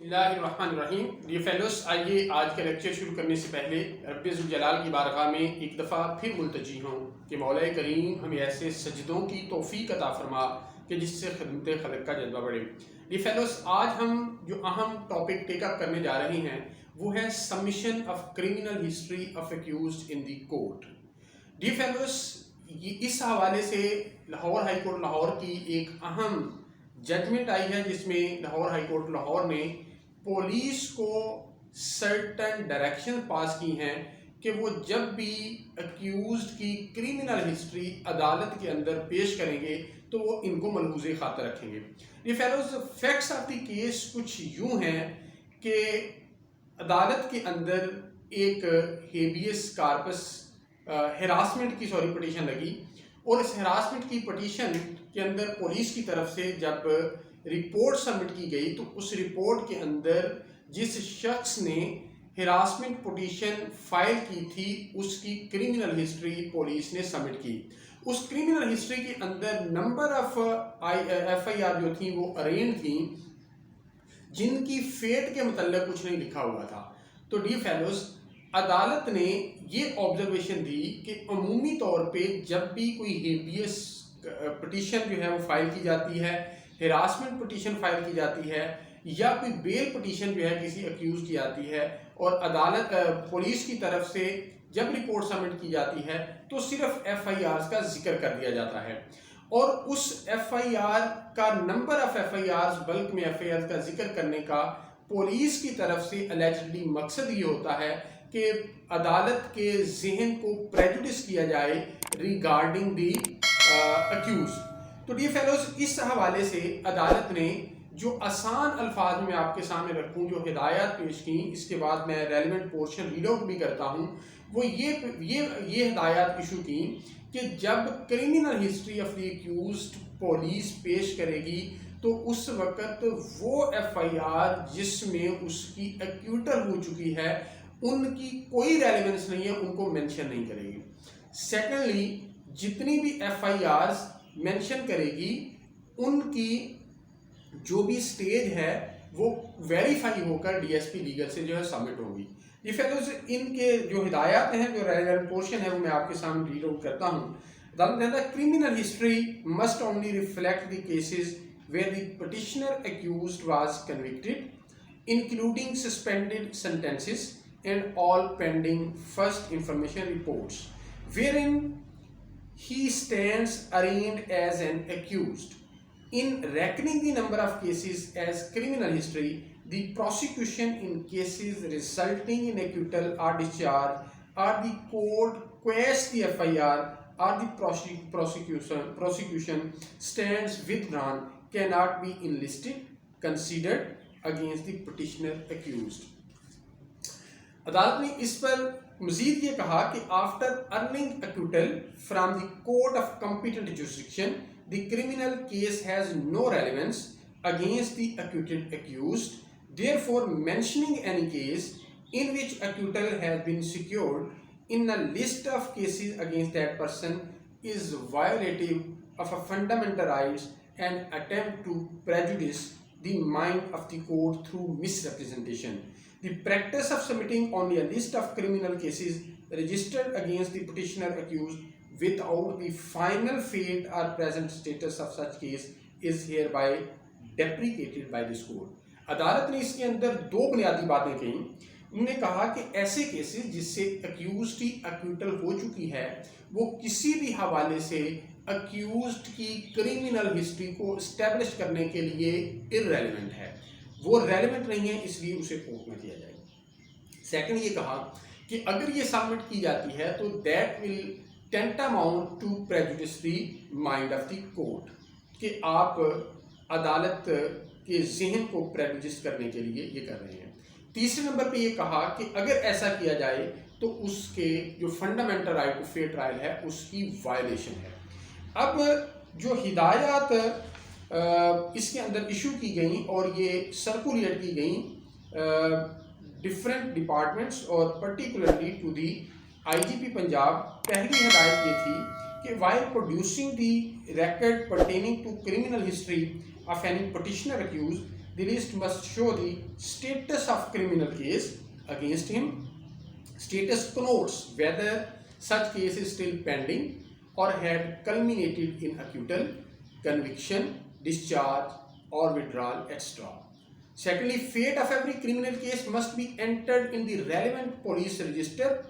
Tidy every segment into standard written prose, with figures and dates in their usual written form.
بسم اللہ الرحمن الرحیم. ڈیئر فیلوز، آئیے آج کا لیکچر شروع کرنے سے پہلے رب ذوالجلال کی بارگاہ میں ایک دفعہ پھر ملتجی ہوں کہ مولا کریم ہمیں ایسے سجدوں کی توفیق عطا فرما کہ جس سے خدمت خلق کا جذبہ بڑھے. ڈیئر فیلوز، آج ہم جو اہم ٹاپک ٹیک اپ کرنے جا رہے ہیں وہ ہے submission of criminal history of accused in the court. Dear fellows, اس حوالے سے لاہور ہائی کورٹ لاہور کی ایک اہم ججمنٹ آئی ہے جس میں لاہور ہائی کورٹ لاہور نے پولیس کو سرٹن ڈائریکشن پاس کی ہیں کہ وہ جب بھی ایکیوزڈ کی کرمنل ہسٹری عدالت کے اندر پیش کریں گے تو وہ ان کو ملحوظ خاطر رکھیں گے. یہ fellows, facts of the case کچھ یوں ہیں کہ عدالت کے اندر ایک ہیبیس کارپس ہراسمنٹ کی پٹیشن لگی اور اس ہراسمنٹ کی پٹیشن کے اندر پولیس کی طرف سے جب رپورٹ سبمٹ کی گئی تو اس رپورٹ کے اندر جس شخص نے ہراسمنٹ پٹیشن فائل کی تھی اس کی کرمنل ہسٹری پولیس نے سبمٹ کی. اس کرمنل ہسٹری کے اندر number of F I R جو تھیں وہ ارینڈ تھیں جن کی فیٹ کے متعلق کچھ نہیں لکھا ہوا تھا. تو ڈی فیلوز، عدالت نے یہ آبزرویشن دی کہ عمومی طور پہ جب بھی کوئی ہیبیس پٹیشن جو ہے وہ فائل کی جاتی ہے، ہراسمنٹ پٹیشن فائل کی جاتی ہے یا کوئی بیل پٹیشن جو ہے کسی ایکیوز کی آتی ہے اور عدالت پولیس کی طرف سے جب رپورٹ سبمٹ کی جاتی ہے تو صرف ایف آئی آرز کا ذکر کر دیا جاتا ہے اور اس ایف آئی آر کا نمبر آف ایف آئی آرز بلک میں ایف آئی آرز کا ذکر کرنے کا پولیس کی طرف سے الیجڈلی مقصد یہ ہوتا ہے کہ عدالت کے ذہن کو پریجوڈس کیا جائے ریگارڈنگ دی ایکیوز. تو ڈی فیلوز، اس حوالے سے عدالت نے جو آسان الفاظ میں آپ کے سامنے رکھوں جو ہدایات پیش کی، اس کے بعد میں ریلیونٹ پورشن ریڈ آؤٹ بھی کرتا ہوں، وہ یہ ہدایات ایشو کی کہ جب criminal history of the accused police پیش کرے گی تو اس وقت وہ ایف آئی آر جس میں اس کی ایکیوٹل ہو چکی ہے ان کی کوئی ریلیونس نہیں ہے، ان کو مینشن نہیں کرے گی. سیکنڈلی، جتنی بھی ایف آئی آرز مینشن کرے گی ان کی جو بھی سٹیج ہے وہ ویریفائی ہو کر ڈی ایس پی لیگل سے جو ہے سبمٹ ہوگی. یہ فیلوز، ان کے جو ہدایات ہیں جو ریلیونٹ پورشن ہے وہ میں آپ کے سامنے ریڈ آؤٹ کرتا ہوں. Criminal history must only reflect the cases where the petitioner accused was convicted including suspended sentences and all pending first information reports wherein he stands arraigned as an accused. In reckoning the number of cases as criminal history, the prosecution in cases resulting in acquittal or discharge or the court quash the FIR or the prosecution stands withdrawn cannot be enlisted, considered against the petitioner accused. عدالت نے اس پر مزید یہ کہا کہ after earning acquittal from the court of competent jurisdiction the criminal case has no relevance against the acquitted accused. Therefore, mentioning any case in which acquittal has been secured in a list of cases against that person is violative of a fundamental rights and attempt to prejudice the mind of the court through misrepresentation. The practice of submitting only a list of criminal cases registered against the petitioner accused without the final fate or present status of such case is hereby deprecated by this court. عدالت نے اس کے اندر دو بنیادی باتیں کہیں. انہوں نے کہا کہ ایسے کیسز جس سے ایکیوزڈ کی ایکوٹل ہو چکی ہے وہ کسی بھی حوالے سے ایکیوزڈ کی کرمنل ہسٹری کو اسٹیبلش کرنے کے لیے ارریلیونٹ ہے، وہ ریلیونٹ نہیں ہے، اس لیے اسے کورٹ میں کیا جائے. سیکنڈ، یہ کہا کہ اگر یہ سبمٹ کی جاتی ہے تو that will tantamount to prejudice the mind of the court, کہ آپ عدالت کے ذہن کو پریجوڈس کرنے کے لیے یہ کر رہے ہیں. تیسرے نمبر پہ یہ کہا کہ اگر ایسا کیا جائے تو اس کے جو fundamental right to fair trial ہے اس کی وائلیشن ہے. اب جو ہدایات اس کے اندر ایشو کی گئیں اور یہ سرکولیٹ کی گئیں ڈفرینٹ ڈپارٹمنٹس اور پرٹیکولرلی ٹو دی آئی جی پی پنجاب. پہلی ہدایت یہ تھی کہ while producing the record pertaining to criminal history of any petitioner accused, the list must show the status of criminal case against him. Status connotes whether such case is still pending or had culminated in acquittal, conviction, discharge or withdrawal, etc. Secondly, fate of every criminal case must be entered in the relevant police register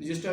register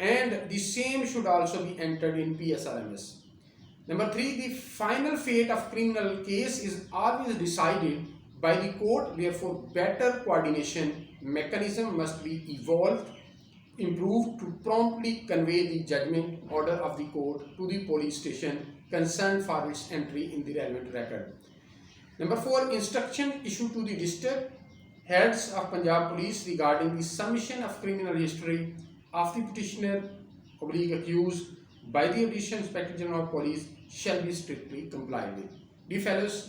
and the same should also be entered in PSRMS. Number 3, the final fate of criminal case is always decided by the court, therefore better coordination mechanism must be evolved, improved to promptly convey the judgment order of the court to the police station concerned for its entry in the relevant record. Number 4, instruction issued to the district heads of Punjab Police regarding the submission of criminal history of the petitioner / accused by the Additional Inspector General of Police shall be strictly complied with. Dear fellows,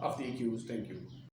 of the accused. Thank you.